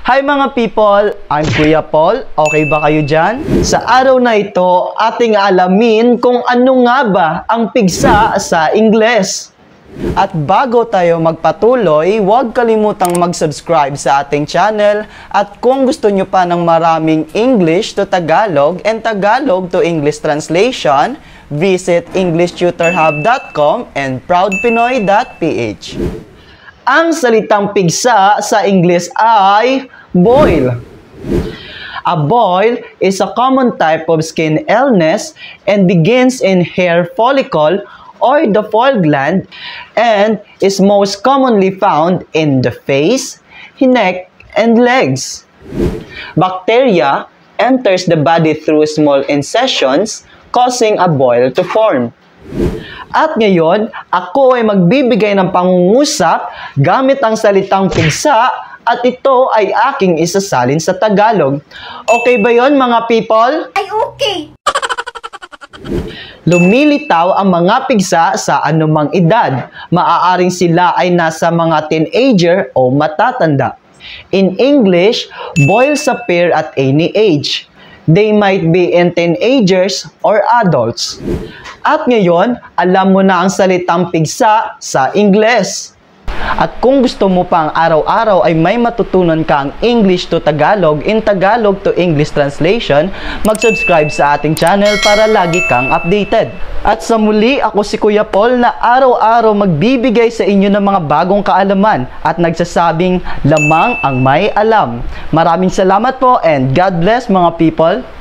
Hi mga people! I'm Kuya Paul. Okay ba kayo dyan? Sa araw na ito, ating alamin kung ano nga ba ang pigsa sa Ingles. At bago tayo magpatuloy, huwag kalimutang mag-subscribe sa ating channel. At kung gusto nyo pa ng maraming English to Tagalog and Tagalog to English translation, visit EnglishTutorHub.com and ProudPinoy.ph. Ang salitang pigsa sa Ingles ay boil. A boil is a common type of skin illness and begins in hair follicle or the foil gland and is most commonly found in the face, neck, and legs. Bacteria enters the body through small incisions, causing a boil to form. At ngayon, ako ay magbibigay ng pangungusap gamit ang salitang pigsa at ito ay aking isasalin sa Tagalog. Okay ba yon mga people? Ay, okay! Lumilitaw ang mga pigsa sa anumang edad. Maaaring sila ay nasa mga teenager o matatanda. In English, boils appear at any age. They might be in teenagers or adults. At ngayon, alam mo na ang salitang pigsa sa Ingles. At kung gusto mo pang araw-araw ay may matutunan kang English to Tagalog in Tagalog to English translation, mag-subscribe sa ating channel para lagi kang updated. At sa muli, ako si Kuya Paul na araw-araw magbibigay sa inyo ng mga bagong kaalaman at nagsasabing lamang ang may alam. Maraming salamat po and God bless mga people!